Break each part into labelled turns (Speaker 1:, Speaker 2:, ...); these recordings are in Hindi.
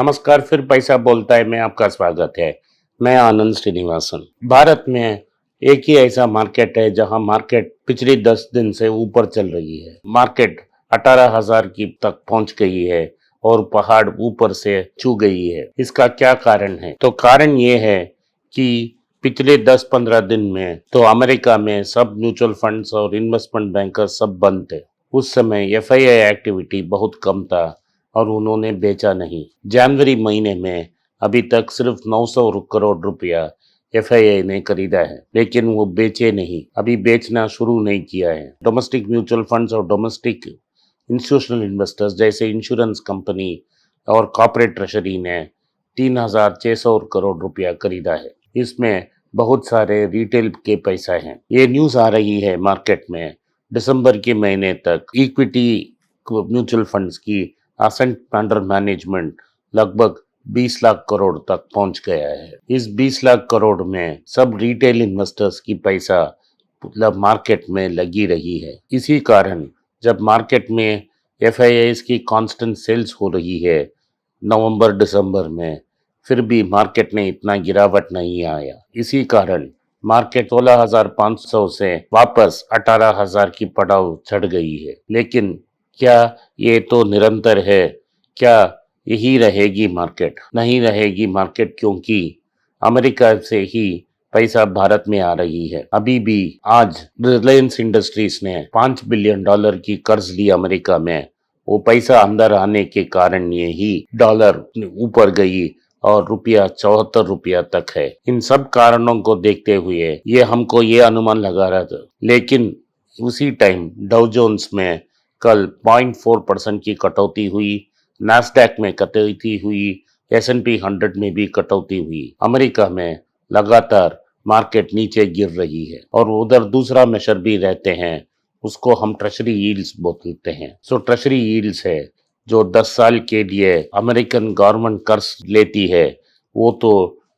Speaker 1: नमस्कार, फिर पैसा बोलता है में आपका स्वागत है। मैं आनंद श्रीनिवासन। भारत में एक ही ऐसा मार्केट है जहां मार्केट पिछले 10 दिन से ऊपर चल रही है। मार्केट 18,000 की तक पहुंच गई है और पहाड़ ऊपर से छू गई है। इसका क्या कारण है? तो कारण ये है कि पिछले 10-15 दिन में तो अमेरिका में सब म्यूचुअल फंड्स और इन्वेस्टमेंट बैंकर्स सब बंद थे। उस समय एफआईआई एक्टिविटी बहुत कम था और उन्होंने बेचा नहीं। जनवरी महीने में अभी तक सिर्फ 900 करोड़ रुपया एफआईआई ने खरीदा है, लेकिन वो बेचे नहीं, अभी बेचना शुरू नहीं किया है। डोमेस्टिक म्यूचुअल फंड्स और डोमेस्टिक इंस्टीट्यूशनल इन्वेस्टर्स जैसे इंश्योरेंस कंपनी और कॉर्पोरेट ट्रेजरी ने 3,600 करोड़ रुपया खरीदा है। इसमें बहुत सारे रिटेल के पैसा हैं। ये न्यूज आ रही है मार्केट में दिसंबर के महीने तक इक्विटी म्यूचुअल फंड्स की एसेट अंडर मैनेजमेंट लगभग 20 लाख करोड़ तक पहुंच गया है। इस 20 लाख करोड़ में सब रिटेल इन्वेस्टर्स की पैसा मार्केट में लगी रही है। इसी कारण जब मार्केट में एफआईआईस की कांस्टेंट सेल्स हो रही है नवंबर दिसंबर में, फिर भी मार्केट में इतना गिरावट नहीं आया। इसी कारण मार्केट 16,500 से वापस 18,000 की पड़ाव चढ़ गई है। लेकिन क्या ये तो निरंतर है? क्या यही रहेगी मार्केट? नहीं रहेगी मार्केट, क्योंकि अमेरिका से ही पैसा भारत में आ रही है। अभी भी आज रिलायंस इंडस्ट्रीज ने $5 बिलियन की कर्ज ली अमेरिका में। वो पैसा अंदर आने के कारण ये ही डॉलर ऊपर गई और रुपया 74 रुपया तक है। इन सब कारणों को देखते हुए ये हमको ये अनुमान लगा रहा था, लेकिन उसी टाइम डाउ जोन्स में कल 0.4% की कटौती हुई, नैस्डैक में कटौती हुई, S&P 100 में भी कटौती हुई। अमेरिका में लगातार मार्केट नीचे गिर रही है और उधर दूसरा मेजर भी रहते हैं, उसको हम ट्रेजरी यील्ड्स बोलते हैं। सो ट्रेजरी यील्ड्स है जो 10 साल के लिए अमेरिकन गवर्नमेंट कर्ज लेती है, वो तो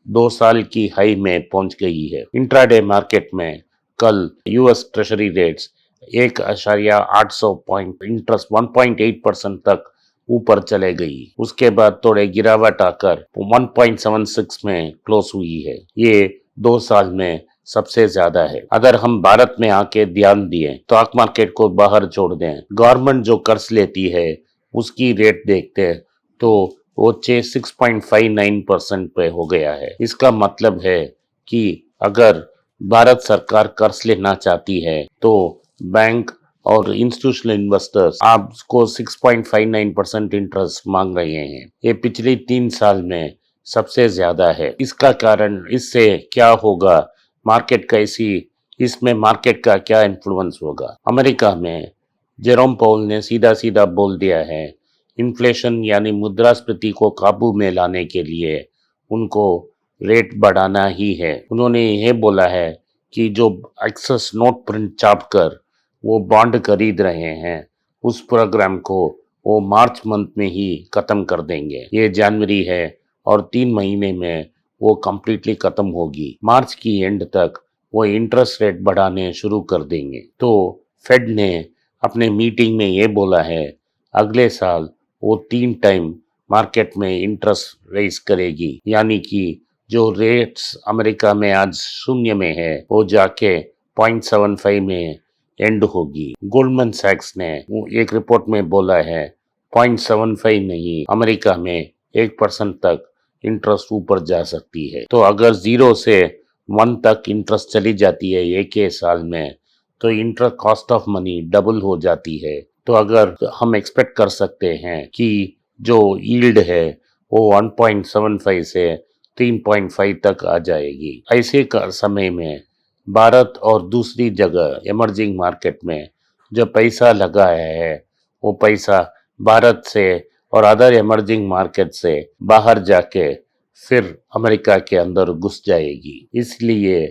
Speaker 1: 2 साल की हाई में पहुंच गई है। इंट्राडे मार्केट में कल US treasury rates 1.800 point interest 1.8% तक ऊपर चले गई। उसके बाद थोड़े गिरावट आकर 1.76 में क्लोज हुई है। ये 2 साल में सबसे ज्यादा है। अगर हम भारत में आके ध्यान दिए, स्टॉक मार्केट को बाहर छोड़ दें, गवर्नमेंट जो कर्ज लेती है उसकी रेट देखते हैं तो वो 6.59% पे हो गया है। इसका मतलब है कि अगर भारत सरकार कर्ज लेना चाहती है तो बैंक और इंस्टीट्यूशनल इन्वेस्टर्स आपको 6.59% इंटरेस्ट मांग रहे हैं। ये पिछले 3 साल में सबसे ज्यादा है। इसका कारण इससे क्या होगा, मार्केट कैसी, इसमें मार्केट का क्या इन्फ्लुएंस होगा? अमेरिका में जेरोम पाउल ने सीधा सीधा बोल दिया है, इन्फ्लेशन यानी मुद्रास्फीति को काबू में लाने के लिए उनको रेट बढ़ाना ही है। उन्होंने यह बोला है कि जो एक्सेस नोट प्रिंट छाप कर वो बॉन्ड खरीद रहे हैं, उस प्रोग्राम को वो मार्च मंथ में ही खत्म कर देंगे। ये जनवरी है और 3 महीने में वो कम्प्लीटली खत्म होगी। मार्च की एंड तक वो इंटरेस्ट रेट बढ़ाने शुरू कर देंगे। तो फेड ने अपने मीटिंग में ये बोला है अगले साल वो 3 टाइम मार्केट में इंटरेस्ट रेज करेगी, यानी कि जो रेट्स अमेरिका में आज 0 में है वो जाके 0.75 में एंड होगी। गोल्डमैन सैक्स ने एक रिपोर्ट में बोला है 0.75 नहीं, अमेरिका में 1% तक इंटरेस्ट ऊपर जा सकती है। तो अगर 0 से 1 तक इंटरेस्ट चली जाती है एक ही साल में, तो interest cost of money double हो जाती है। तो अगर हम एक्सपेक्ट कर सकते हैं कि जो यील्ड है वो 1.75 से 3.5 तक आ जाएगी। ऐसे समय में भारत और दूसरी जगह इमर्जिंग मार्केट में जो पैसा लगाया है वो पैसा भारत से और अदर इमर्जिंग मार्केट से बाहर जाके फिर अमेरिका के अंदर घुस जाएगी। इसलिए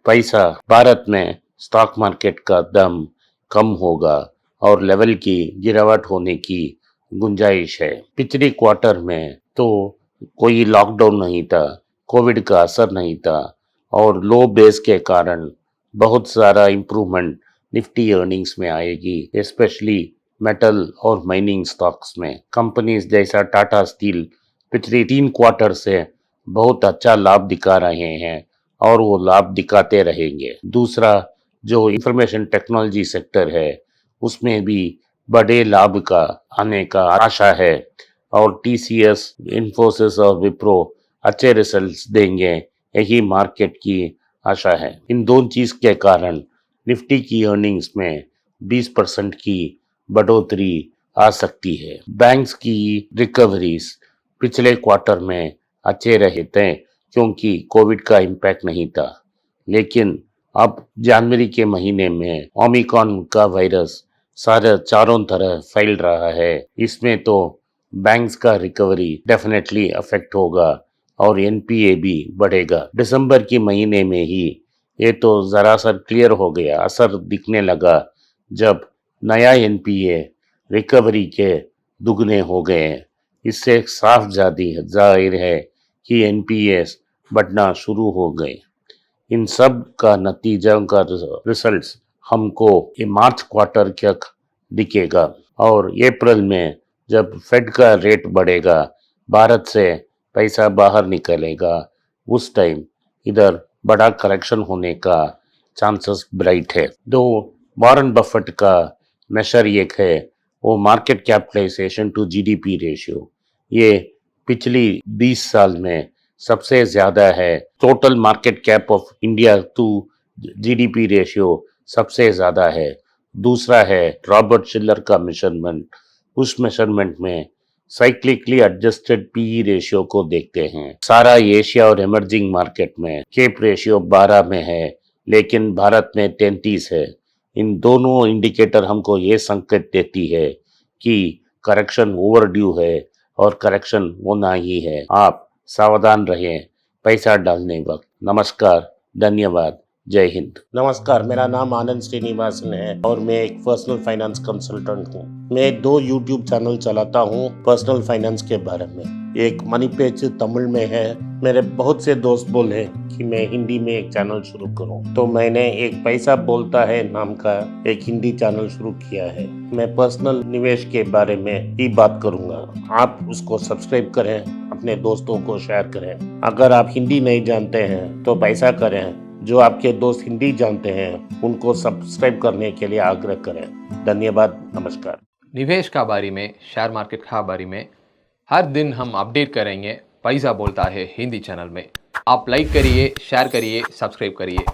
Speaker 1: पैसा भारत में स्टॉक मार्केट का दम कम होगा और लेवल की गिरावट होने की गुंजाइश है। पिछले क्वार्टर में तो कोई लॉकडाउन नहीं था, कोविड का असर नहीं था और लो बेस के कारण बहुत सारा इम्प्रूवमेंट निफ्टी अर्निंग्स में आएगी, स्पेशली मेटल और माइनिंग स्टॉक्स में। कंपनीज जैसा टाटा स्टील पिछली 3 क्वार्टर से बहुत अच्छा लाभ दिखा रहे हैं और वो लाभ दिखाते रहेंगे। दूसरा, जो इंफॉर्मेशन टेक्नोलॉजी सेक्टर है उसमें भी बड़े लाभ का आने का आशा है और टीसीएस, इन्फोसिस और विप्रो अच्छे रिजल्ट्स देंगे, यही मार्केट की आशा है। इन दोनों चीज के कारण निफ्टी की अर्निंग्स में 20% की बढ़ोतरी आ सकती है। बैंक्स की रिकवरीज पिछले क्वार्टर में अच्छे रहे थे क्योंकि कोविड का इम्पैक्ट नहीं था, लेकिन अब जनवरी के महीने में ओमिक्रॉन का वायरस सारे चारों तरफ फैल रहा है। इसमें तो बैंक्स का रिकवरी डेफिनेटली अफेक्ट होगा और एनपीए भी बढ़ेगा। दिसंबर के महीने में ही ये तो जरा सा क्लियर हो गया, असर दिखने लगा जब नया एनपीए रिकवरी के दुगने हो गए। इससे साफ जाहिर है कि एनपीएस बढ़ना शुरू हो गए। इन सब का नतीजा का रिजल्ट्स हमको ये मार्च क्वार्टर तक दिखेगा और अप्रैल में जब फेड का रेट बढ़ेगा, भारत से पैसा बाहर निकलेगा, उस टाइम इधर बड़ा करेक्शन होने का चांसेस ब्राइट है। दो वॉरेन बफेट का मेशर एक है वो market capitalisation to GDP ratio. ये पिछली 20 साल में सबसे ज्यादा है। Total market cap of India to GDP ratio सबसे ज्यादा है। दूसरा है रॉबर्ट शिलर का मेजरमेंट। उस मेजरमेंट में साइक्लिकली एडजस्टेड पीई रेशियो को देखते हैं। सारा एशिया और इमर्जिंग मार्केट में केप रेशियो 12 में है, लेकिन भारत में 33 है। इन दोनों इंडिकेटर हमको ये संकेत देती है कि करेक्शन ओवरड्यू है और करेक्शन होना ही है। आप सावधान रहें पैसा डालने वक्त। नमस्कार, धन्यवाद, जय हिंद।
Speaker 2: नमस्कार, मेरा नाम आनंद श्रीनिवासन है और मैं एक पर्सनल फाइनेंस कंसल्टेंट हूँ। मैं 2 यूट्यूब चैनल चलाता हूँ पर्सनल फाइनेंस के बारे में। एक मनी पेज तमिल में है। मेरे बहुत से दोस्त बोले कि मैं हिंदी में एक चैनल शुरू करूं, तो मैंने एक पैसा बोलता है नाम का एक हिंदी चैनल शुरू किया है। मैं पर्सनल निवेश के बारे में ही बात करूंगा। आप उसको सब्सक्राइब करें, अपने दोस्तों को शेयर करें। अगर आप हिंदी नहीं जानते हैं तो पैसा करें। जो आपके दोस्त हिंदी जानते हैं उनको सब्सक्राइब करने के लिए आग्रह करें। धन्यवाद, नमस्कार।
Speaker 3: निवेश का बारे में, शेयर मार्केट का बारे में हर दिन हम अपडेट करेंगे पैसा बोलता है हिंदी चैनल में। आप लाइक करिए, शेयर करिए, सब्सक्राइब करिए।